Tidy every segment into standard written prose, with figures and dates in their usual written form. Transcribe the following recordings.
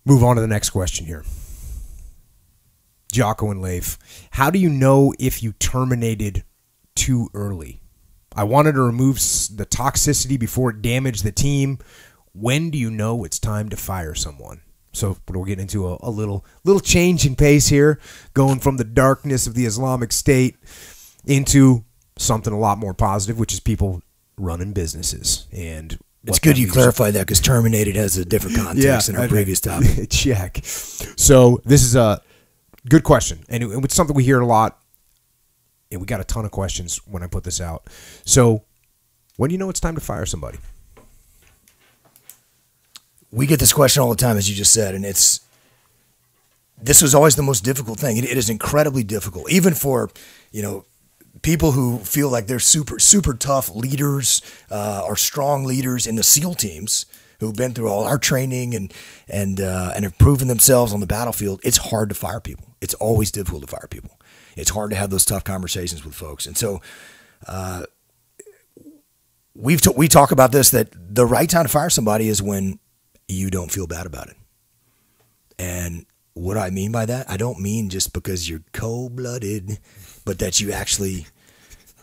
Move on to the next question here. Jocko and Leif, how do you know if you terminated too early? I wanted to remove the toxicity before it damaged the team. When do you know it's time to fire someone? So we're getting into a little change in pace here, going from the darkness of the Islamic State into something a lot more positive, which is people running businesses. And it's good you clarify that, because terminated has a different context than our previous topic. Check. So this is a good question, and it's something we hear a lot, and we got a ton of questions when I put this out. So when do you know it's time to fire somebody? We get this question all the time, as you just said, and this was always the most difficult thing. It is incredibly difficult, even for, people who feel like they're super tough leaders, or strong leaders in the SEAL teams who've been through all our training and have proven themselves on the battlefield. It's hard to fire people. It's always difficult to fire people. It's hard to have those tough conversations with folks. And so we talk about this, that the right time to fire somebody is when you don't feel bad about it. And what do I mean by that? I don't mean just because you're cold-blooded, but that you actually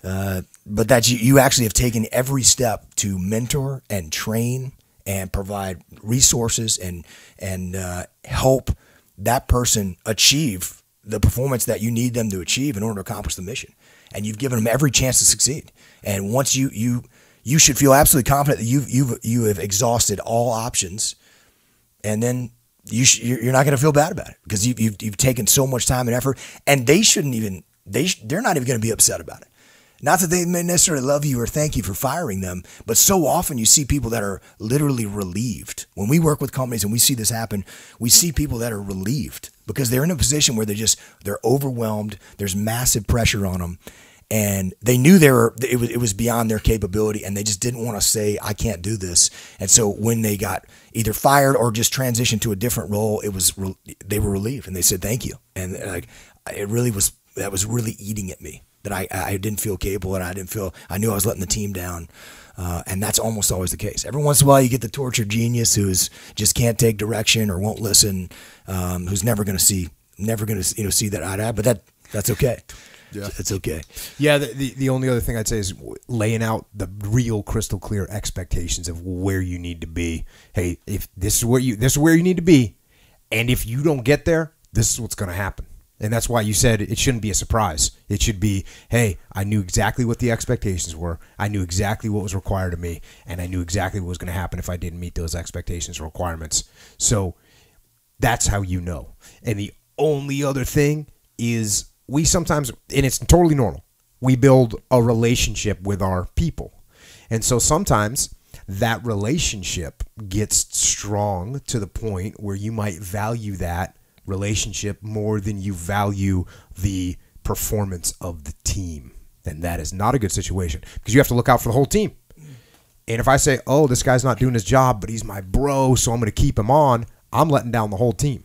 you actually have taken every step to mentor and train and provide resources and help that person achieve the performance that you need them to achieve in order to accomplish the mission. And you've given them every chance to succeed. And once you should feel absolutely confident that you have exhausted all options, and then you're not going to feel bad about it, because you've taken so much time and effort, and they're not even going to be upset about it. Not that they may necessarily love you or thank you for firing them, but so often you see people that are literally relieved. When we work with companies and we see this happen, we see people that are relieved because they're in a position where they're overwhelmed. There's massive pressure on them, and they knew it was beyond their capability, and they just didn't want to say, I can't do this. And so when they got either fired or just transitioned to a different role, they were relieved, and they said thank you. And that was really eating at me, that I didn't feel capable, and I knew I was letting the team down. And that's almost always the case. Every once in a while you get the tortured genius who's just can't take direction or won't listen, who's never going to see that eye to eye, but that's okay. Yeah. It's okay. Yeah, the only other thing I'd say is laying out the real crystal clear expectations of where you need to be. Hey, if this is where you need to be, and if you don't get there, this is what's going to happen. And that's why you said it shouldn't be a surprise. It should be, hey, I knew exactly what the expectations were. I knew exactly what was required of me, and I knew exactly what was going to happen if I didn't meet those expectations or requirements. So that's how you know. And the only other thing is we sometimes, and it's totally normal, we build a relationship with our people. And so sometimes that relationship gets strong to the point where you might value that relationship more than you value the performance of the team. And that is not a good situation, because you have to look out for the whole team. And if I say, oh, this guy's not doing his job, but he's my bro, so I'm going to keep him on, I'm letting down the whole team.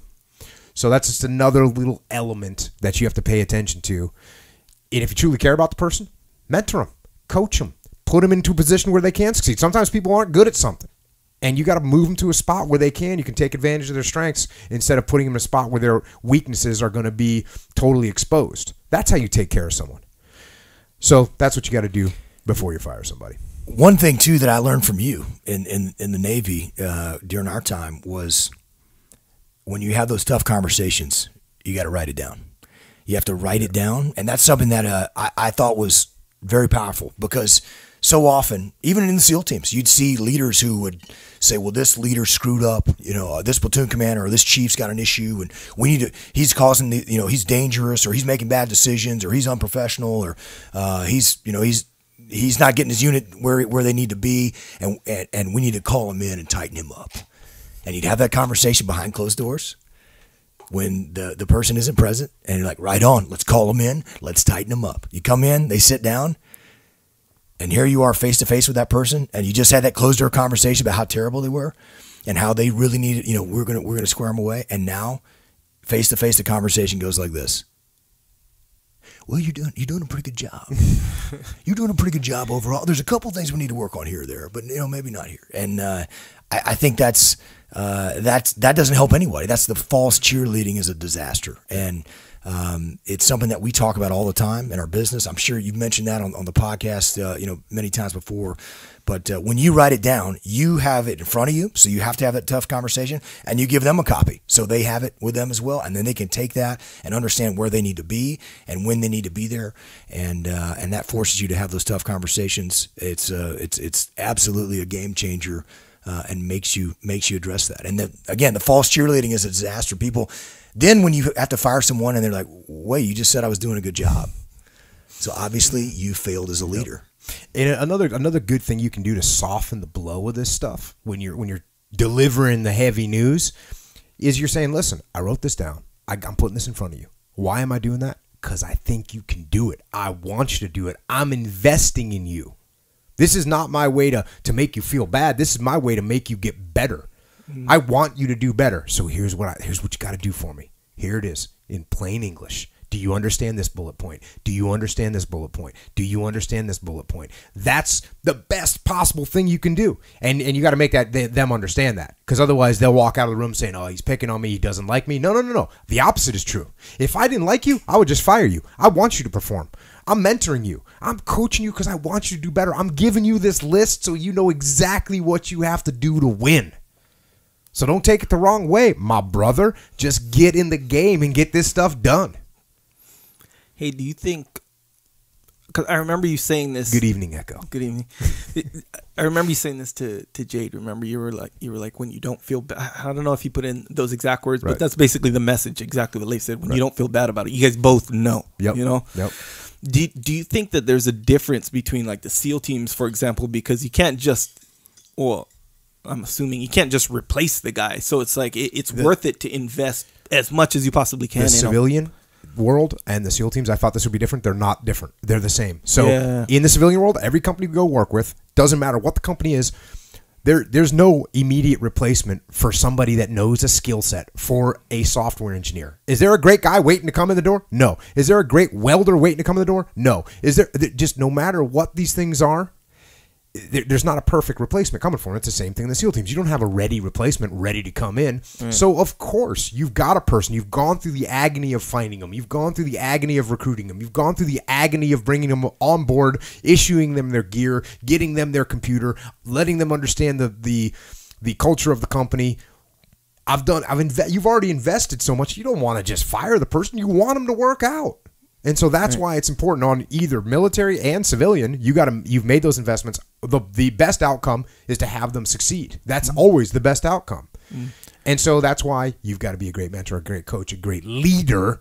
So that's just another little element that you have to pay attention to. And if you truly care about the person, mentor them, coach them, put them into a position where they can succeed. Sometimes people aren't good at something, and you got to move them to a spot where they can. You can take advantage of their strengths instead of putting them in a spot where their weaknesses are going to be totally exposed. That's how you take care of someone. So that's what you got to do before you fire somebody. One thing, too, that I learned from you in the Navy during our time was when you have those tough conversations, you got to write it down. You have to write it down, and that's something that I thought was very powerful, because so often, even in the SEAL teams, you'd see leaders who would say, well, this leader screwed up, this platoon commander or this chief's got an issue, and he's causing he's dangerous, or he's making bad decisions, or he's unprofessional, or he's not getting his unit where they need to be, and we need to call him in and tighten him up. And you'd have that conversation behind closed doors when the person isn't present, and you're like, right on, let's call them in, let's tighten them up. You come in, they sit down, and here you are face to face with that person, and you just had that closed door conversation about how terrible they were and how they really needed, we're gonna square them away. And now, face to face, the conversation goes like this: well, you're doing a pretty good job. You're doing a pretty good job overall. There's a couple things we need to work on here or there, but maybe not here. And I think that's that doesn't help anybody. That's the false cheerleading is a disaster. And it's something that we talk about all the time in our business. I'm sure you've mentioned that on the podcast, many times before. But when you write it down, you have it in front of you. So you have to have that tough conversation, and you give them a copy so they have it with them as well. And then they can take that and understand where they need to be and when they need to be there. And that forces you to have those tough conversations. It's absolutely a game changer. And makes you address that. And again, the false cheerleading is a disaster. People, then when you have to fire someone and they're like, wait, you just said I was doing a good job. So obviously you failed as a leader. And another good thing you can do to soften the blow of this stuff when you're delivering the heavy news is you're saying, listen, I wrote this down. I'm putting this in front of you. Why am I doing that? Because I think you can do it. I want you to do it. I'm investing in you. This is not my way to make you feel bad. This is my way to make you get better. I want you to do better. So here's what you got to do for me. Here it is in plain English. Do you understand this bullet point? Do you understand this bullet point? Do you understand this bullet point? That's the best possible thing you can do. And you got to make them understand that, because otherwise they'll walk out of the room saying, oh, he's picking on me. He doesn't like me. No. The opposite is true. If I didn't like you, I would just fire you. I want you to perform. I'm mentoring you. I'm coaching you because I want you to do better. I'm giving you this list so you know exactly what you have to do to win. So don't take it the wrong way, my brother. Just get in the game and get this stuff done. Hey, do you think, because I remember you saying this. Good evening, Echo. Good evening. I remember you saying this to Jade. Remember, you were like, when you don't feel bad. I don't know if you put in those exact words, right. But that's basically the message, exactly what Leif said. When you don't feel bad about it, you guys both know. Yep. You know? Yep. Do you think that there's a difference between like the SEAL teams, for example, because you can't just, well, I'm assuming you can't just replace the guy. So it's like it's worth it to invest as much as you possibly can. The civilian world and the SEAL teams, I thought this would be different. They're not different. They're the same. So in the civilian world, every company we go work with, doesn't matter what the company is, there's no immediate replacement for somebody that knows a skill set for a software engineer. Is there a great guy waiting to come in the door? No. Is there a great welder waiting to come in the door? No. Is there just, no matter what these things are, there's not a perfect replacement coming for them. It's the same thing in the SEAL teams. You don't have a ready replacement ready to come in. Right. So, of course, you've got a person. You've gone through the agony of finding them. You've gone through the agony of recruiting them. You've gone through the agony of bringing them on board, issuing them their gear, getting them their computer, letting them understand the culture of the company. You've already invested so much. You don't want to just fire the person. You want them to work out. And so that's why it's important on either military and civilian. You've made those investments. The best outcome is to have them succeed. That's always the best outcome. And so that's why you've got to be a great mentor, a great coach, a great leader.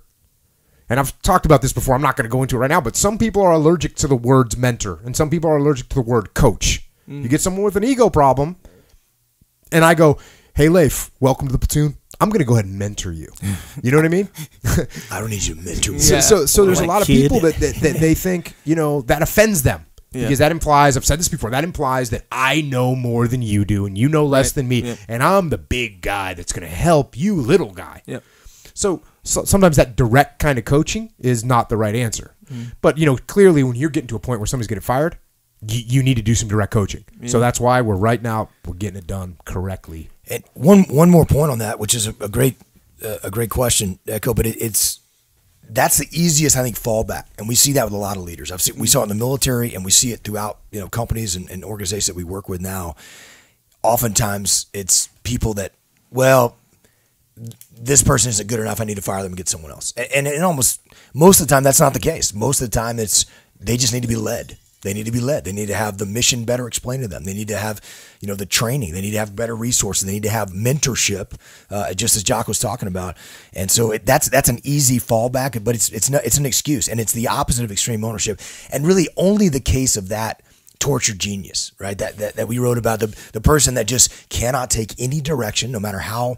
And I've talked about this before. I'm not going to go into it right now, but some people are allergic to the words mentor, and some people are allergic to the word coach. You get someone with an ego problem, and I go, hey, Leif, welcome to the platoon. I'm going to go ahead and mentor you. You know what I mean? I don't need you to mentor me. So there's a lot of people that they think, that offends them. Because that implies, I've said this before, that implies that I know more than you do and you know less than me. And I'm the big guy that's going to help you, little guy. So sometimes that direct kind of coaching is not the right answer. But, clearly when you're getting to a point where somebody's getting fired, you need to do some direct coaching. So that's why we're getting it done correctly. And one more point on that, which is a great question, Echo. But that's the easiest, I think, fallback, and we see that with a lot of leaders. We saw it in the military, and we see it throughout companies and organizations that we work with now. Oftentimes, it's people that, well, this person isn't good enough. I need to fire them and get someone else. And almost most of the time, that's not the case. Most of the time, they just need to be led. They need to be led. They need to have the mission better explained to them. They need to have, the training. They need to have better resources. They need to have mentorship, just as Jocko was talking about. And so that's an easy fallback, but it's an excuse, and it's the opposite of extreme ownership, and really only the case of that tortured genius, right? That we wrote about, the person that just cannot take any direction, no matter how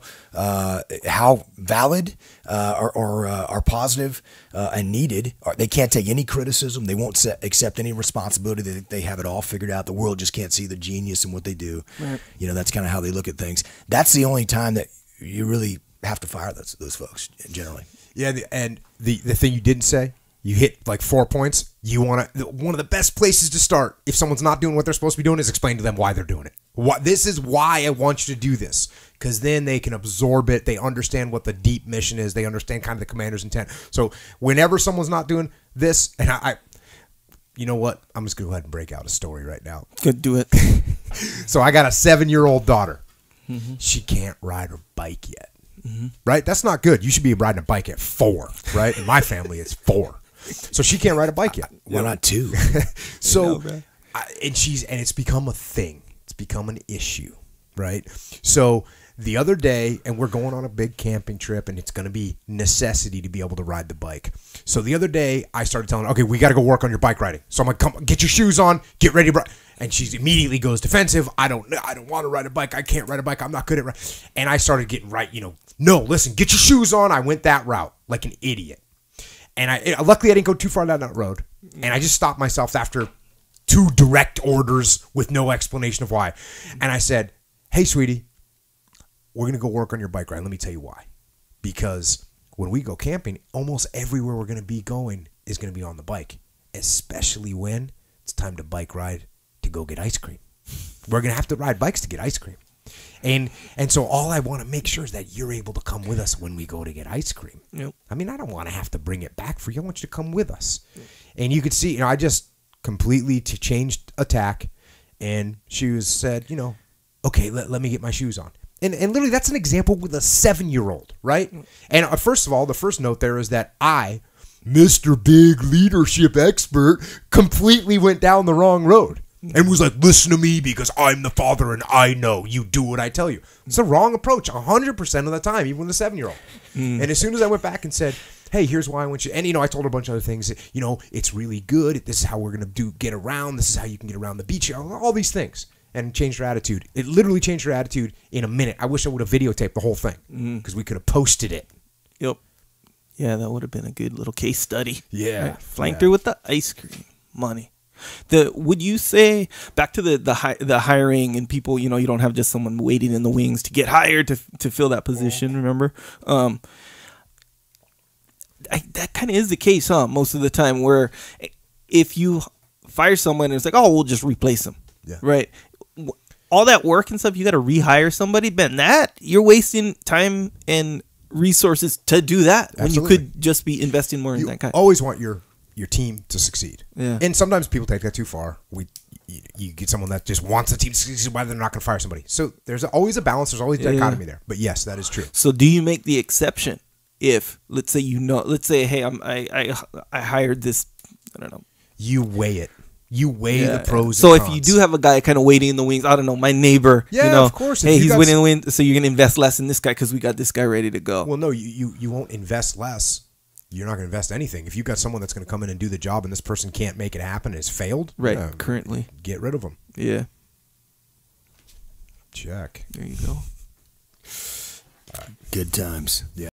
valid or positive and needed. They can't take any criticism. They won't accept any responsibility. They have it all figured out. The world just can't see the genius in what they do. Right. That's kind of how they look at things. That's the only time that you really have to fire those folks generally. Yeah, and the thing you didn't say, you hit like 4 points. One of the best places to start if someone's not doing what they're supposed to be doing is explain to them why they're doing it. This is why I want you to do this, because then they can absorb it. They understand what the deep mission is. They understand kind of the commander's intent. So whenever someone's not doing this, and I you know what? I'm just going to go ahead and break out a story right now. Could do it. So I got a 7-year-old daughter. She can't ride her bike yet. Right? That's not good. You should be riding a bike at 4, right? In my family, it's 4. So she can't ride a bike yet. Why not 2? So, and it's become a thing. It's become an issue, right? So the other day, and we're going on a big camping trip, and it's going to be necessity to be able to ride the bike. So the other day, I started telling her, okay, we got to go work on your bike riding. So I'm like, come, get your shoes on, get ready to ride. And she immediately goes defensive. I don't want to ride a bike. I can't ride a bike. I'm not good at riding. And I started getting right, no, listen, get your shoes on. I went that route like an idiot. And luckily I didn't go too far down that road. And I just stopped myself after 2 direct orders with no explanation of why. And I said, hey, sweetie, we're going to go work on your bike ride. Let me tell you why. Because when we go camping, almost everywhere we're going to be going is going to be on the bike, especially when it's time to bike ride to go get ice cream. We're going to have to ride bikes to get ice cream. And so all I want to make sure is that you're able to come with us when we go to get ice cream. Yep. I mean, I don't want to have to bring it back for you. I want you to come with us. And you could see, I just completely changed attack. And she said, okay, let me get my shoes on. And literally, that's an example with a 7-year-old, right? And first of all, the first note there is that I, Mr. Big Leadership Expert, completely went down the wrong road and was like, listen to me because I'm the father and I know. You do what I tell you. It's the wrong approach 100% of the time, even with a 7-year-old. And as soon as I went back and said, hey, here's why I want you. And, I told her a bunch of other things. It's really good. This is how we're going to get around. This is how you can get around the beach. All these things. And changed her attitude. It literally changed her attitude in a minute. I wish I would have videotaped the whole thing because we could have posted it. Yep. Yeah, that would have been a good little case study. Yeah. Right? Flanked her with the ice cream money. Would you say back to the hiring and people? You don't have just someone waiting in the wings to get hired to fill that position. Remember, that kind of is the case, most of the time. Where if you fire someone, it's like, oh, we'll just replace them. Yeah. Right. All that work and stuff, you got to rehire somebody. Ben, you're wasting time and resources to do that. Absolutely. When you could just be investing more in that kind. You always want your team to succeed. Yeah. And sometimes people take that too far. You get someone that just wants the team to succeed, why they're not going to fire somebody. So there's always a balance. There's always a dichotomy there. But yes, that is true. So do you make the exception if, let's say, hey, I hired this, I don't know. You weigh it. You weigh the pros so and cons. So if you do have a guy kind of waiting in the wings, I don't know, my neighbor, of course. Hey, he's waiting in the wings, so you're going to invest less in this guy because we got this guy ready to go. Well, no, you won't invest less. You're not going to invest anything. If you've got someone that's going to come in and do the job and this person can't make it happen and has failed, currently. Get rid of them. Yeah. Check. There you go. Good times. Yeah.